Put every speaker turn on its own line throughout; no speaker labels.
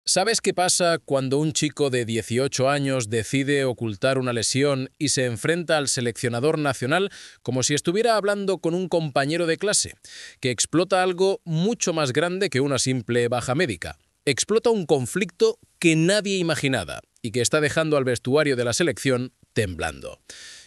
¿Sabes qué pasa cuando un chico de 18 años decide ocultar una lesión y se enfrenta al seleccionador nacional como si estuviera hablando con un compañero de clase? Que explota algo mucho más grande que una simple baja médica. Explota un conflicto que nadie imaginaba y que está dejando al vestuario de la selección temblando.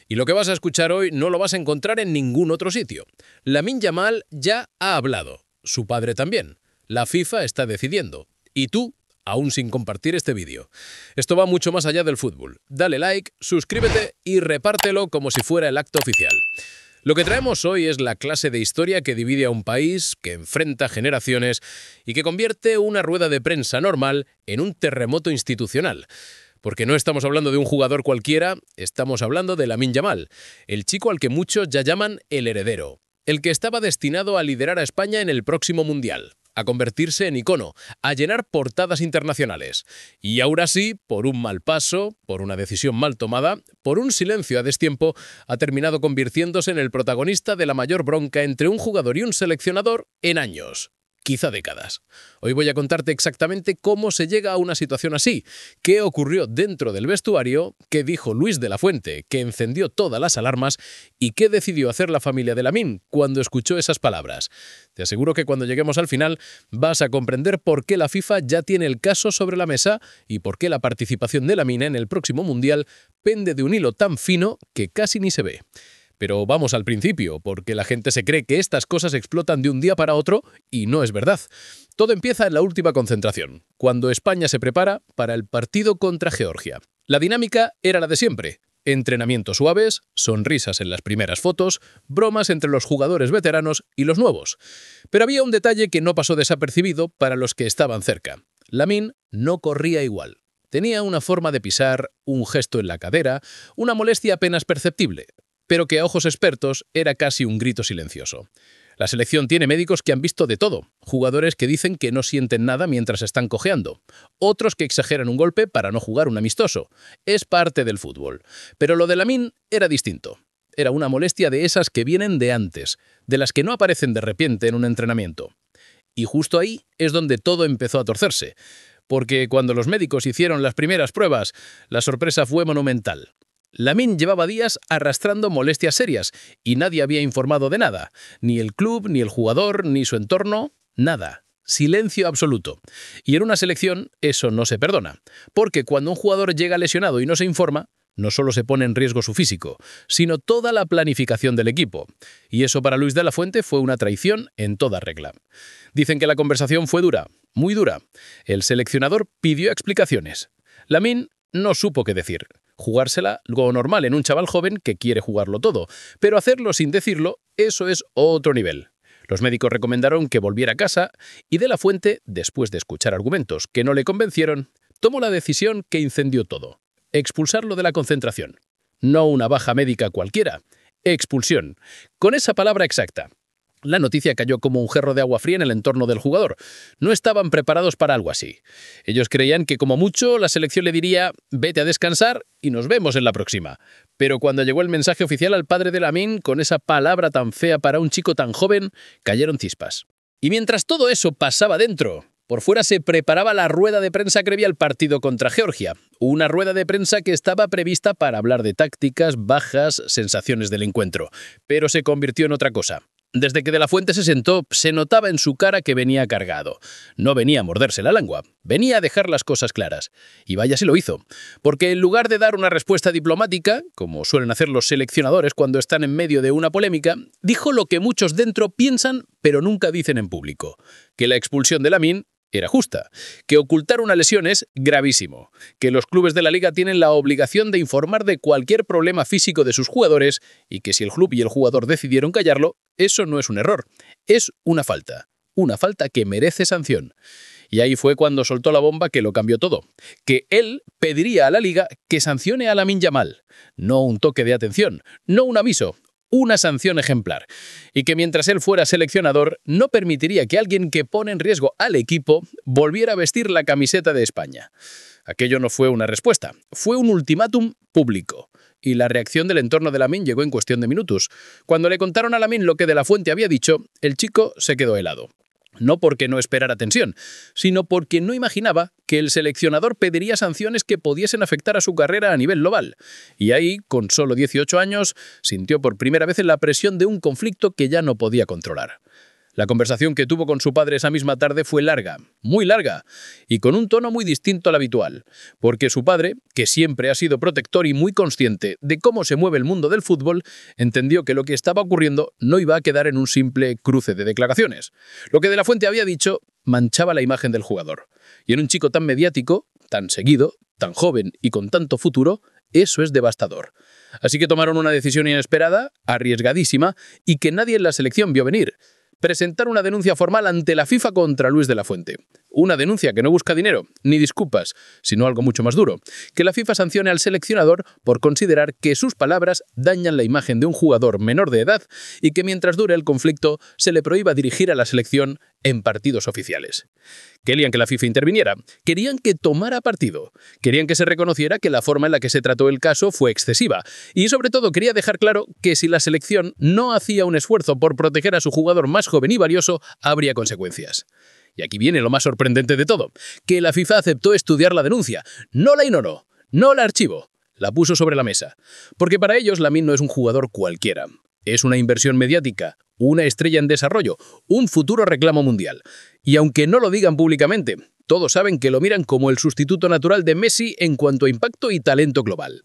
Y lo que vas a escuchar hoy no lo vas a encontrar en ningún otro sitio. Lamine Yamal ya ha hablado. Su padre también. La FIFA está decidiendo. ¿Y tú? Aún sin compartir este vídeo. Esto va mucho más allá del fútbol. Dale like, suscríbete y repártelo como si fuera el acto oficial. Lo que traemos hoy es la clase de historia que divide a un país, que enfrenta generaciones y que convierte una rueda de prensa normal en un terremoto institucional. Porque no estamos hablando de un jugador cualquiera, estamos hablando de Lamine Yamal, el chico al que muchos ya llaman el heredero, el que estaba destinado a liderar a España en el próximo Mundial, a convertirse en icono, a llenar portadas internacionales. Y ahora sí, por un mal paso, por una decisión mal tomada, por un silencio a destiempo, ha terminado convirtiéndose en el protagonista de la mayor bronca entre un jugador y un seleccionador en años. Quizá décadas. Hoy voy a contarte exactamente cómo se llega a una situación así, qué ocurrió dentro del vestuario, qué dijo Luis de la Fuente, que encendió todas las alarmas, y qué decidió hacer la familia de Lamine cuando escuchó esas palabras. Te aseguro que cuando lleguemos al final vas a comprender por qué la FIFA ya tiene el caso sobre la mesa y por qué la participación de Lamine en el próximo Mundial pende de un hilo tan fino que casi ni se ve. Pero vamos al principio, porque la gente se cree que estas cosas explotan de un día para otro y no es verdad. Todo empieza en la última concentración, cuando España se prepara para el partido contra Georgia. La dinámica era la de siempre. Entrenamientos suaves, sonrisas en las primeras fotos, bromas entre los jugadores veteranos y los nuevos. Pero había un detalle que no pasó desapercibido para los que estaban cerca. Lamine no corría igual. Tenía una forma de pisar, un gesto en la cadera, una molestia apenas perceptible, pero que a ojos expertos era casi un grito silencioso. La selección tiene médicos que han visto de todo, jugadores que dicen que no sienten nada mientras están cojeando, otros que exageran un golpe para no jugar un amistoso. Es parte del fútbol. Pero lo de Lamine era distinto. Era una molestia de esas que vienen de antes, de las que no aparecen de repente en un entrenamiento. Y justo ahí es donde todo empezó a torcerse, porque cuando los médicos hicieron las primeras pruebas, la sorpresa fue monumental. Lamine llevaba días arrastrando molestias serias y nadie había informado de nada. Ni el club, ni el jugador, ni su entorno, nada. Silencio absoluto. Y en una selección eso no se perdona, porque cuando un jugador llega lesionado y no se informa, no solo se pone en riesgo su físico, sino toda la planificación del equipo. Y eso para Luis de la Fuente fue una traición en toda regla. Dicen que la conversación fue dura, muy dura. El seleccionador pidió explicaciones. Lamine no supo qué decir. Jugársela, algo normal en un chaval joven que quiere jugarlo todo, pero hacerlo sin decirlo, eso es otro nivel. Los médicos recomendaron que volviera a casa y de la Fuente, después de escuchar argumentos que no le convencieron, tomó la decisión que incendió todo: expulsarlo de la concentración. No una baja médica cualquiera, expulsión, con esa palabra exacta. La noticia cayó como un jarro de agua fría en el entorno del jugador. No estaban preparados para algo así. Ellos creían que como mucho la selección le diría «vete a descansar y nos vemos en la próxima». Pero cuando llegó el mensaje oficial al padre de Lamine, con esa palabra tan fea para un chico tan joven, cayeron chispas. Y mientras todo eso pasaba dentro, por fuera se preparaba la rueda de prensa previa al partido contra Georgia. Una rueda de prensa que estaba prevista para hablar de tácticas, bajas, sensaciones del encuentro. Pero se convirtió en otra cosa. Desde que de la Fuente se sentó, se notaba en su cara que venía cargado. No venía a morderse la lengua, venía a dejar las cosas claras. Y vaya si lo hizo. Porque en lugar de dar una respuesta diplomática, como suelen hacer los seleccionadores cuando están en medio de una polémica, dijo lo que muchos dentro piensan pero nunca dicen en público: que la expulsión de Lamine era justa, que ocultar una lesión es gravísimo, que los clubes de la liga tienen la obligación de informar de cualquier problema físico de sus jugadores y que si el club y el jugador decidieron callarlo, eso no es un error, es una falta que merece sanción. Y ahí fue cuando soltó la bomba que lo cambió todo, que él pediría a la liga que sancione a Lamine Yamal, no un toque de atención, no un aviso, una sanción ejemplar, y que mientras él fuera seleccionador no permitiría que alguien que pone en riesgo al equipo volviera a vestir la camiseta de España. Aquello no fue una respuesta, fue un ultimátum público. Y la reacción del entorno de Lamine llegó en cuestión de minutos. Cuando le contaron a Lamine lo que de la Fuente había dicho, el chico se quedó helado. No porque no esperara tensión, sino porque no imaginaba que el seleccionador pediría sanciones que pudiesen afectar a su carrera a nivel global. Y ahí, con solo 18 años, sintió por primera vez la presión de un conflicto que ya no podía controlar. La conversación que tuvo con su padre esa misma tarde fue larga, muy larga, y con un tono muy distinto al habitual, porque su padre, que siempre ha sido protector y muy consciente de cómo se mueve el mundo del fútbol, entendió que lo que estaba ocurriendo no iba a quedar en un simple cruce de declaraciones. Lo que De la Fuente había dicho manchaba la imagen del jugador, y en un chico tan mediático, tan seguido, tan joven y con tanto futuro, eso es devastador. Así que tomaron una decisión inesperada, arriesgadísima, y que nadie en la selección vio venir: presentar una denuncia formal ante la FIFA contra Luis de la Fuente. Una denuncia que no busca dinero, ni disculpas, sino algo mucho más duro: que la FIFA sancione al seleccionador por considerar que sus palabras dañan la imagen de un jugador menor de edad y que mientras dure el conflicto se le prohíba dirigir a la selección en partidos oficiales. Querían que la FIFA interviniera, querían que tomara partido, querían que se reconociera que la forma en la que se trató el caso fue excesiva y sobre todo quería dejar claro que si la selección no hacía un esfuerzo por proteger a su jugador más joven y valioso, habría consecuencias. Y aquí viene lo más sorprendente de todo: que la FIFA aceptó estudiar la denuncia, no la ignoró, no la archivó, la puso sobre la mesa. Porque para ellos Lamine no es un jugador cualquiera. Es una inversión mediática, una estrella en desarrollo, un futuro reclamo mundial. Y aunque no lo digan públicamente, todos saben que lo miran como el sustituto natural de Messi en cuanto a impacto y talento global.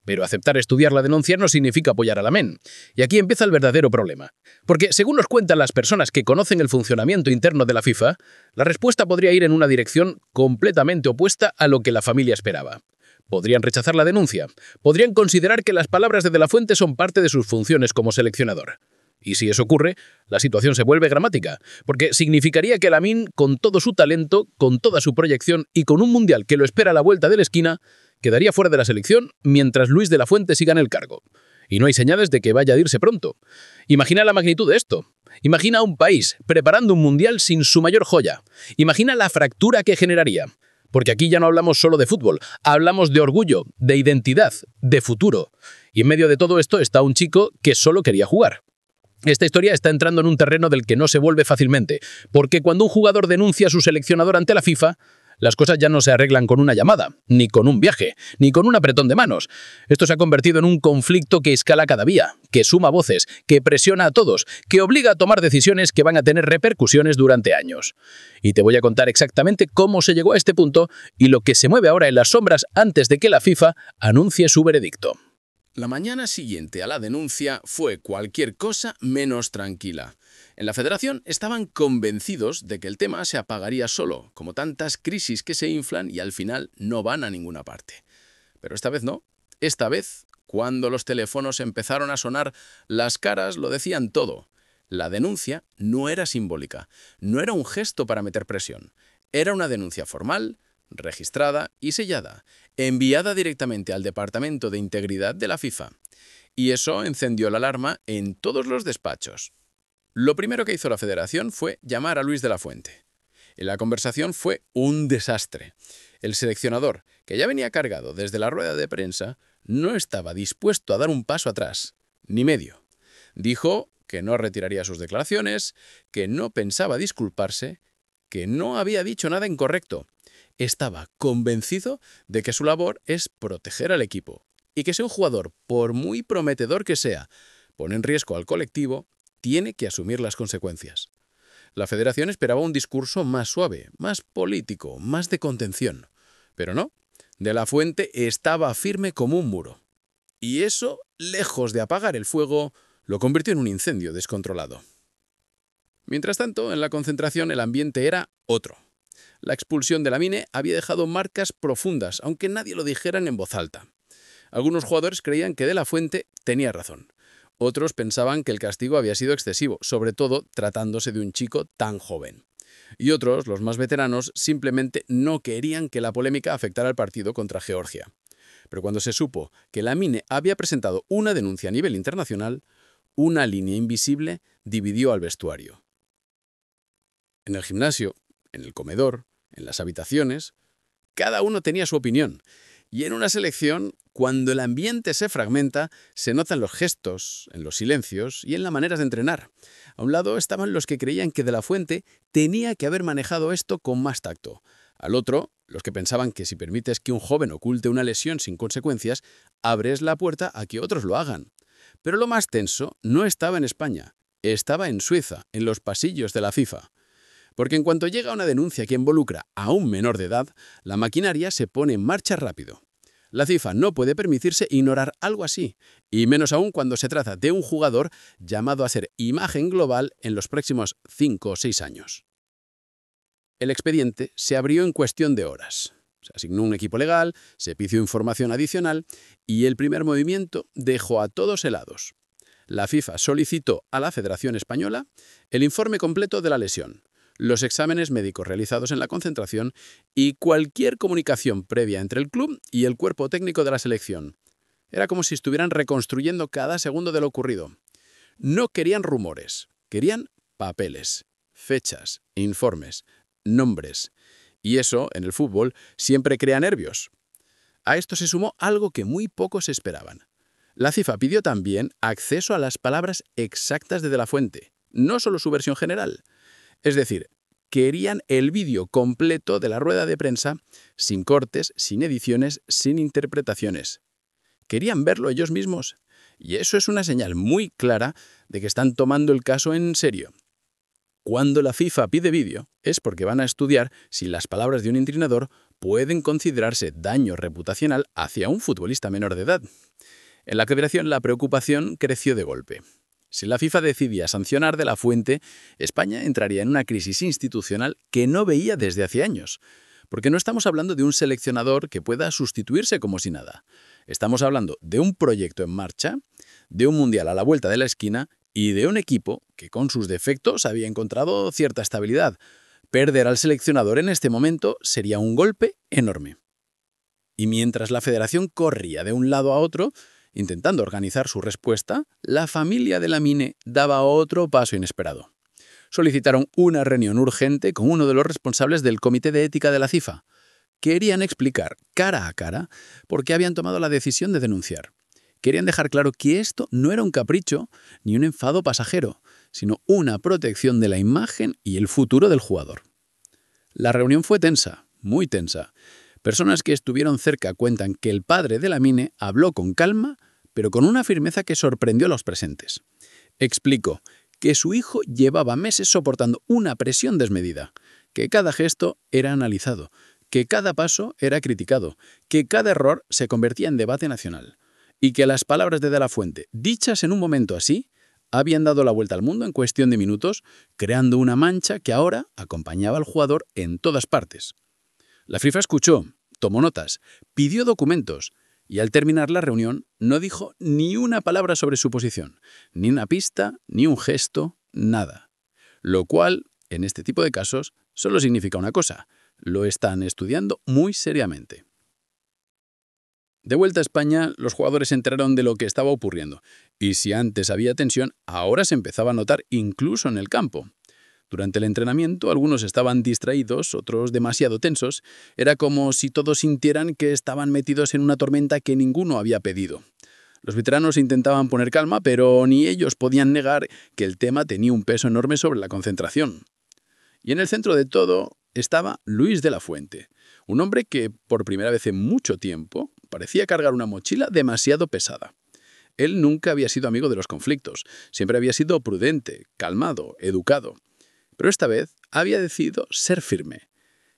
Pero aceptar estudiar la denuncia no significa apoyar a Lamine. Y aquí empieza el verdadero problema. Porque, según nos cuentan las personas que conocen el funcionamiento interno de la FIFA, la respuesta podría ir en una dirección completamente opuesta a lo que la familia esperaba. Podrían rechazar la denuncia, podrían considerar que las palabras de la Fuente son parte de sus funciones como seleccionador. Y si eso ocurre, la situación se vuelve dramática, porque significaría que Lamine, con todo su talento, con toda su proyección y con un mundial que lo espera a la vuelta de la esquina, quedaría fuera de la selección mientras Luis de la Fuente siga en el cargo. Y no hay señales de que vaya a irse pronto. Imagina la magnitud de esto. Imagina a un país preparando un mundial sin su mayor joya. Imagina la fractura que generaría. Porque aquí ya no hablamos solo de fútbol, hablamos de orgullo, de identidad, de futuro. Y en medio de todo esto está un chico que solo quería jugar. Esta historia está entrando en un terreno del que no se vuelve fácilmente, porque cuando un jugador denuncia a su seleccionador ante la FIFA, las cosas ya no se arreglan con una llamada, ni con un viaje, ni con un apretón de manos. Esto se ha convertido en un conflicto que escala cada día, que suma voces, que presiona a todos, que obliga a tomar decisiones que van a tener repercusiones durante años. Y te voy a contar exactamente cómo se llegó a este punto y lo que se mueve ahora en las sombras antes de que la FIFA anuncie su veredicto.
La mañana siguiente a la denuncia fue cualquier cosa menos tranquila. En la federación estaban convencidos de que el tema se apagaría solo, como tantas crisis que se inflan y al final no van a ninguna parte. Pero esta vez no. Esta vez, cuando los teléfonos empezaron a sonar, las caras lo decían todo. La denuncia no era simbólica, no era un gesto para meter presión. Era una denuncia formal, registrada y sellada, enviada directamente al Departamento de Integridad de la FIFA. Y eso encendió la alarma en todos los despachos. Lo primero que hizo la federación fue llamar a Luis de la Fuente. La conversación fue un desastre. El seleccionador, que ya venía cargado desde la rueda de prensa, no estaba dispuesto a dar un paso atrás, ni medio. Dijo que no retiraría sus declaraciones, que no pensaba disculparse, que no había dicho nada incorrecto. Estaba convencido de que su labor es proteger al equipo y que si un jugador, por muy prometedor que sea, pone en riesgo al colectivo, tiene que asumir las consecuencias. La federación esperaba un discurso más suave, más político, más de contención. Pero no, De la Fuente estaba firme como un muro. Y eso, lejos de apagar el fuego, lo convirtió en un incendio descontrolado. Mientras tanto, en la concentración el ambiente era otro. La expulsión de Lamine había dejado marcas profundas, aunque nadie lo dijeran en voz alta. Algunos jugadores creían que De la Fuente tenía razón. Otros pensaban que el castigo había sido excesivo, sobre todo tratándose de un chico tan joven. Y otros, los más veteranos, simplemente no querían que la polémica afectara al partido contra Georgia. Pero cuando se supo que Lamine había presentado una denuncia a nivel internacional, una línea invisible dividió al vestuario. En el gimnasio, en el comedor, en las habitaciones, cada uno tenía su opinión. Y en una selección, cuando el ambiente se fragmenta, se nota en los gestos, en los silencios y en las maneras de entrenar. A un lado estaban los que creían que De la Fuente tenía que haber manejado esto con más tacto. Al otro, los que pensaban que si permites que un joven oculte una lesión sin consecuencias, abres la puerta a que otros lo hagan. Pero lo más tenso no estaba en España, estaba en Suiza, en los pasillos de la FIFA. Porque en cuanto llega una denuncia que involucra a un menor de edad, la maquinaria se pone en marcha rápido. La FIFA no puede permitirse ignorar algo así, y menos aún cuando se trata de un jugador llamado a ser imagen global en los próximos 5 o 6 años. El expediente se abrió en cuestión de horas. Se asignó un equipo legal, se pidió información adicional y el primer movimiento dejó a todos helados. La FIFA solicitó a la Federación Española el informe completo de la lesión, los exámenes médicos realizados en la concentración y cualquier comunicación previa entre el club y el cuerpo técnico de la selección. Era como si estuvieran reconstruyendo cada segundo de lo ocurrido. No querían rumores, querían papeles, fechas, informes, nombres. Y eso, en el fútbol, siempre crea nervios. A esto se sumó algo que muy pocos esperaban. La FIFA pidió también acceso a las palabras exactas de la Fuente, no solo su versión general. Es decir, querían el vídeo completo de la rueda de prensa, sin cortes, sin ediciones, sin interpretaciones. Querían verlo ellos mismos. Y eso es una señal muy clara de que están tomando el caso en serio. Cuando la FIFA pide vídeo, es porque van a estudiar si las palabras de un entrenador pueden considerarse daño reputacional hacia un futbolista menor de edad. En la federación la preocupación creció de golpe. Si la FIFA decidía sancionar De la Fuente, España entraría en una crisis institucional que no veía desde hace años. Porque no estamos hablando de un seleccionador que pueda sustituirse como si nada. Estamos hablando de un proyecto en marcha, de un mundial a la vuelta de la esquina y de un equipo que con sus defectos había encontrado cierta estabilidad. Perder al seleccionador en este momento sería un golpe enorme. Y mientras la federación corría de un lado a otro, intentando organizar su respuesta, la familia de Lamine daba otro paso inesperado. Solicitaron una reunión urgente con uno de los responsables del Comité de Ética de la FIFA. Querían explicar cara a cara por qué habían tomado la decisión de denunciar. Querían dejar claro que esto no era un capricho ni un enfado pasajero, sino una protección de la imagen y el futuro del jugador. La reunión fue tensa, muy tensa. Personas que estuvieron cerca cuentan que el padre de Lamine habló con calma, pero con una firmeza que sorprendió a los presentes. Explicó que su hijo llevaba meses soportando una presión desmedida, que cada gesto era analizado, que cada paso era criticado, que cada error se convertía en debate nacional, y que las palabras de la Fuente, dichas en un momento así, habían dado la vuelta al mundo en cuestión de minutos, creando una mancha que ahora acompañaba al jugador en todas partes. La FIFA escuchó, tomó notas, pidió documentos, y al terminar la reunión no dijo ni una palabra sobre su posición, ni una pista, ni un gesto, nada. Lo cual, en este tipo de casos, solo significa una cosa: lo están estudiando muy seriamente. De vuelta a España, los jugadores se enteraron de lo que estaba ocurriendo, y si antes había tensión, ahora se empezaba a notar incluso en el campo. Durante el entrenamiento, algunos estaban distraídos, otros demasiado tensos. Era como si todos sintieran que estaban metidos en una tormenta que ninguno había pedido. Los veteranos intentaban poner calma, pero ni ellos podían negar que el tema tenía un peso enorme sobre la concentración. Y en el centro de todo estaba Luis de la Fuente, un hombre que, por primera vez en mucho tiempo, parecía cargar una mochila demasiado pesada. Él nunca había sido amigo de los conflictos, siempre había sido prudente, calmado, educado. Pero esta vez había decidido ser firme.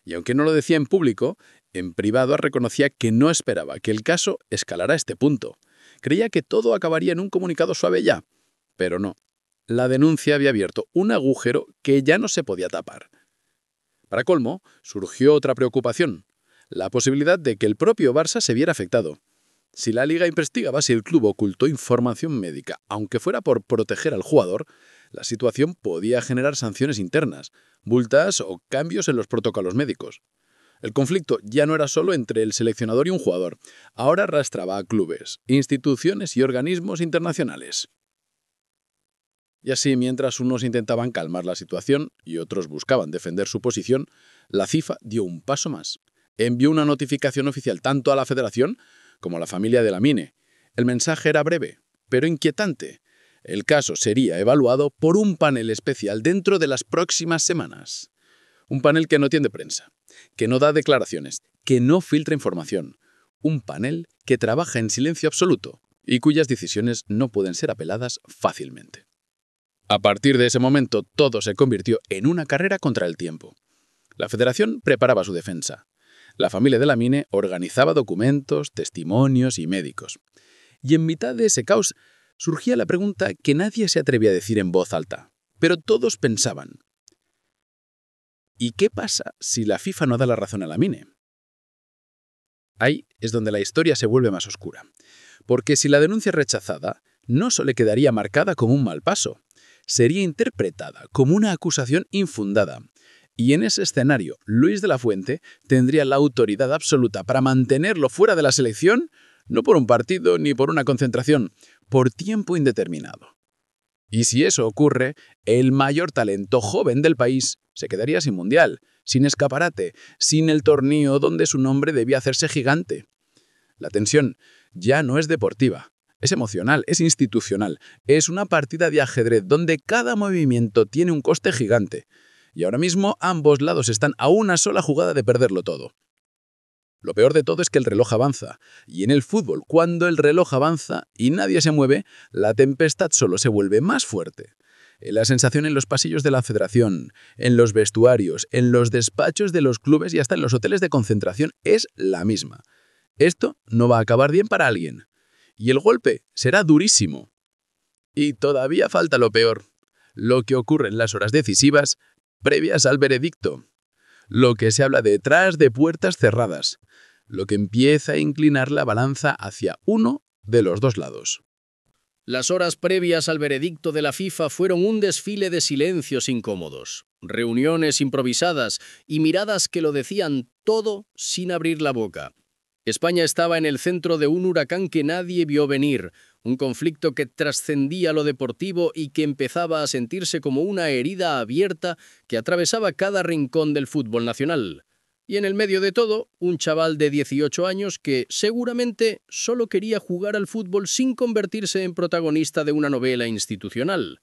Y aunque no lo decía en público, en privado reconocía que no esperaba que el caso escalara a este punto. Creía que todo acabaría en un comunicado suave ya. Pero no. La denuncia había abierto un agujero que ya no se podía tapar. Para colmo, surgió otra preocupación: la posibilidad de que el propio Barça se viera afectado. Si la Liga investigaba si el club ocultó información médica, aunque fuera por proteger al jugador, la situación podía generar sanciones internas, multas o cambios en los protocolos médicos. El conflicto ya no era solo entre el seleccionador y un jugador, ahora arrastraba a clubes, instituciones y organismos internacionales. Y así, mientras unos intentaban calmar la situación y otros buscaban defender su posición, la FIFA dio un paso más. envió una notificación oficial tanto a la Federación como a la familia de Lamine. El mensaje era breve, pero inquietante. El caso sería evaluado por un panel especial dentro de las próximas semanas. Un panel que no tiende prensa, que no da declaraciones, que no filtra información. Un panel que trabaja en silencio absoluto y cuyas decisiones no pueden ser apeladas fácilmente. A partir de ese momento, todo se convirtió en una carrera contra el tiempo. La Federación preparaba su defensa. La familia de Lamine organizaba documentos, testimonios y médicos. Y en mitad de ese caos surgía la pregunta que nadie se atrevía a decir en voz alta, pero todos pensaban: ¿y qué pasa si la FIFA no da la razón a Lamine? Ahí es donde la historia se vuelve más oscura, porque si la denuncia es rechazada, no solo quedaría marcada como un mal paso, sería interpretada como una acusación infundada. Y en ese escenario, Luis de la Fuente tendría la autoridad absoluta para mantenerlo fuera de la selección, no por un partido ni por una concentración, por tiempo indeterminado. Y si eso ocurre, el mayor talento joven del país se quedaría sin mundial, sin escaparate, sin el torneo donde su nombre debía hacerse gigante. La tensión ya no es deportiva, es emocional, es institucional, es una partida de ajedrez donde cada movimiento tiene un coste gigante. Y ahora mismo ambos lados están a una sola jugada de perderlo todo. Lo peor de todo es que el reloj avanza, y en el fútbol, cuando el reloj avanza y nadie se mueve, la tempestad solo se vuelve más fuerte. La sensación en los pasillos de la Federación, en los vestuarios, en los despachos de los clubes y hasta en los hoteles de concentración es la misma. Esto no va a acabar bien para alguien. Y el golpe será durísimo. Y todavía falta lo peor, lo que ocurre en las horas decisivas previas al veredicto. Lo que se habla detrás de puertas cerradas, lo que empieza a inclinar la balanza hacia uno de los dos lados.
Las horas previas al veredicto de la FIFA fueron un desfile de silencios incómodos, reuniones improvisadas y miradas que lo decían todo sin abrir la boca. España estaba en el centro de un huracán que nadie vio venir, un conflicto que trascendía lo deportivo y que empezaba a sentirse como una herida abierta que atravesaba cada rincón del fútbol nacional. Y en el medio de todo, un chaval de 18 años que seguramente solo quería jugar al fútbol sin convertirse en protagonista de una novela institucional.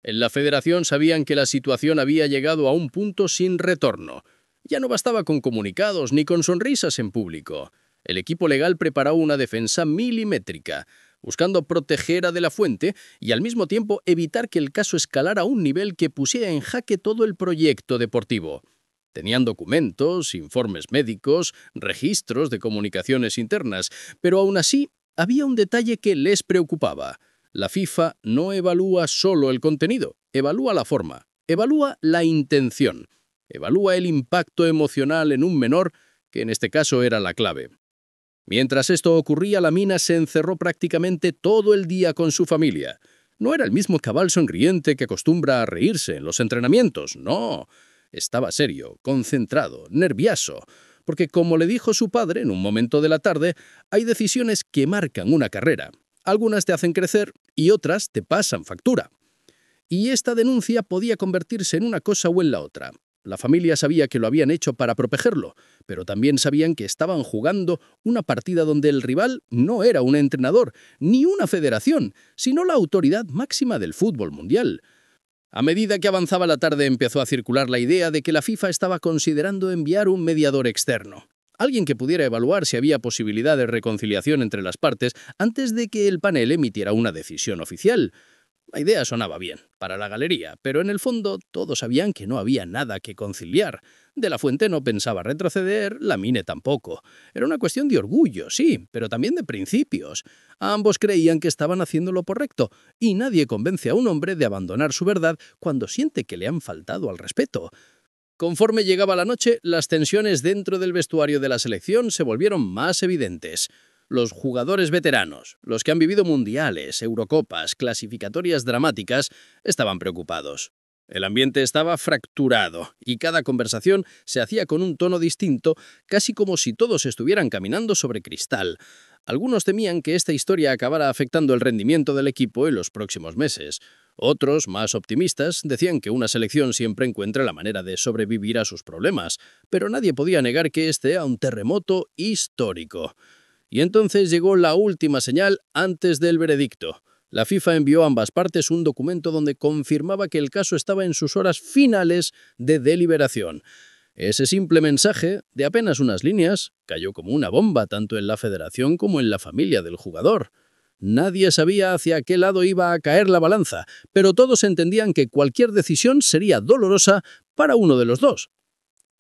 En la Federación sabían que la situación había llegado a un punto sin retorno. Ya no bastaba con comunicados ni con sonrisas en público. El equipo legal preparó una defensa milimétrica, buscando proteger a De la Fuente y al mismo tiempo evitar que el caso escalara a un nivel que pusiera en jaque todo el proyecto deportivo. Tenían documentos, informes médicos, registros de comunicaciones internas, pero aún así había un detalle que les preocupaba. La FIFA no evalúa solo el contenido, evalúa la forma, evalúa la intención, evalúa el impacto emocional en un menor, que en este caso era la clave. Mientras esto ocurría, Lamine se encerró prácticamente todo el día con su familia. No era el mismo chaval sonriente que acostumbra a reírse en los entrenamientos, no. Estaba serio, concentrado, nervioso, porque como le dijo su padre en un momento de la tarde, hay decisiones que marcan una carrera. Algunas te hacen crecer y otras te pasan factura. Y esta denuncia podía convertirse en una cosa o en la otra. La familia sabía que lo habían hecho para protegerlo, pero también sabían que estaban jugando una partida donde el rival no era un entrenador, ni una federación, sino la autoridad máxima del fútbol mundial. A medida que avanzaba la tarde empezó a circular la idea de que la FIFA estaba considerando enviar un mediador externo. Alguien que pudiera evaluar si había posibilidad de reconciliación entre las partes antes de que el panel emitiera una decisión oficial. La idea sonaba bien, para la galería, pero en el fondo todos sabían que no había nada que conciliar. De la Fuente no pensaba retroceder, Lamine tampoco. Era una cuestión de orgullo, sí, pero también de principios. Ambos creían que estaban haciendo lo correcto, y nadie convence a un hombre de abandonar su verdad cuando siente que le han faltado al respeto. Conforme llegaba la noche, las tensiones dentro del vestuario de la selección se volvieron más evidentes. Los jugadores veteranos, los que han vivido mundiales, Eurocopas, clasificatorias dramáticas, estaban preocupados. El ambiente estaba fracturado y cada conversación se hacía con un tono distinto, casi como si todos estuvieran caminando sobre cristal. Algunos temían que esta historia acabara afectando el rendimiento del equipo en los próximos meses.
Otros, más optimistas, decían que una selección siempre encuentra la manera de sobrevivir a sus problemas, pero nadie podía negar que este era un terremoto histórico. Y entonces llegó la última señal antes del veredicto. La FIFA envió a ambas partes un documento donde confirmaba que el caso estaba en sus horas finales de deliberación. Ese simple mensaje, de apenas unas líneas, cayó como una bomba tanto en la federación como en la familia del jugador. Nadie sabía hacia qué lado iba a caer la balanza, pero todos entendían que cualquier decisión sería dolorosa para uno de los dos.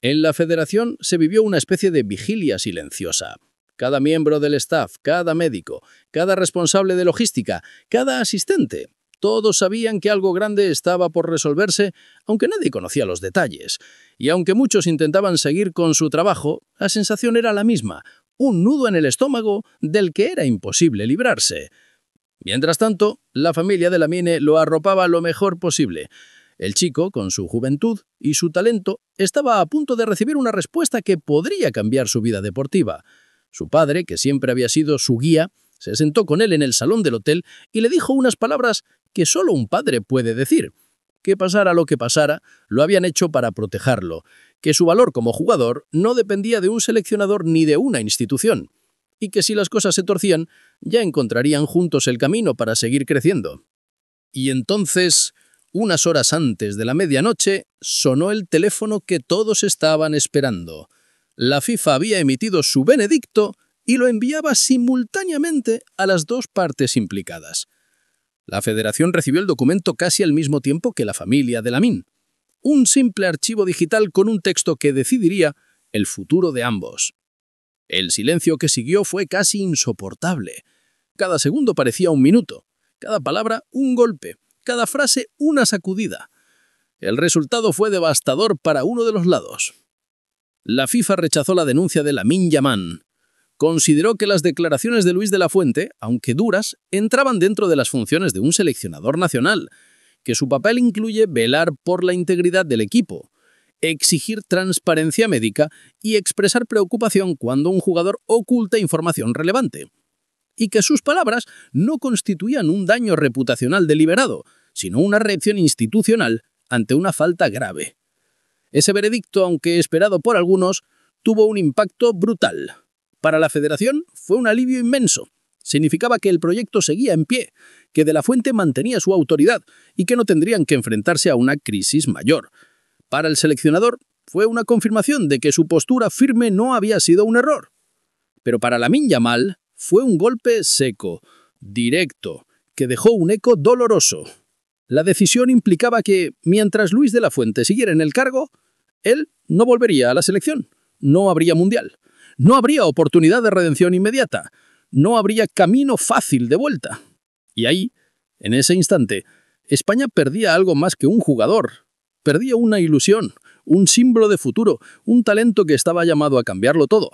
En la federación se vivió una especie de vigilia silenciosa. Cada miembro del staff, cada médico, cada responsable de logística, cada asistente, todos sabían que algo grande estaba por resolverse, aunque nadie conocía los detalles. Y aunque muchos intentaban seguir con su trabajo, la sensación era la misma: un nudo en el estómago del que era imposible librarse. Mientras tanto, la familia de Lamine lo arropaba lo mejor posible. El chico, con su juventud y su talento, estaba a punto de recibir una respuesta que podría cambiar su vida deportiva. Su padre, que siempre había sido su guía, se sentó con él en el salón del hotel y le dijo unas palabras que solo un padre puede decir: que pasara lo que pasara, lo habían hecho para protegerlo, que su valor como jugador no dependía de un seleccionador ni de una institución, y que si las cosas se torcían, ya encontrarían juntos el camino para seguir creciendo. Y entonces, unas horas antes de la medianoche, sonó el teléfono que todos estaban esperando. La FIFA había emitido su veredicto y lo enviaba simultáneamente a las dos partes implicadas. La federación recibió el documento casi al mismo tiempo que la familia de Lamine. Un simple archivo digital con un texto que decidiría el futuro de ambos. El silencio que siguió fue casi insoportable. Cada segundo parecía un minuto, cada palabra un golpe, cada frase una sacudida. El resultado fue devastador para uno de los lados. La FIFA rechazó la denuncia de Lamine Yamal. Consideró que las declaraciones de Luis de la Fuente, aunque duras, entraban dentro de las funciones de un seleccionador nacional, que su papel incluye velar por la integridad del equipo, exigir transparencia médica y expresar preocupación cuando un jugador oculta información relevante, y que sus palabras no constituían un daño reputacional deliberado, sino una reacción institucional ante una falta grave. Ese veredicto, aunque esperado por algunos, tuvo un impacto brutal. Para la federación fue un alivio inmenso. Significaba que el proyecto seguía en pie, que De la Fuente mantenía su autoridad y que no tendrían que enfrentarse a una crisis mayor. Para el seleccionador fue una confirmación de que su postura firme no había sido un error. Pero para Lamine Yamal fue un golpe seco, directo, que dejó un eco doloroso. La decisión implicaba que, mientras Luis de la Fuente siguiera en el cargo, él no volvería a la selección. No habría mundial. No habría oportunidad de redención inmediata. No habría camino fácil de vuelta. Y ahí, en ese instante, España perdía algo más que un jugador. Perdía una ilusión, un símbolo de futuro, un talento que estaba llamado a cambiarlo todo.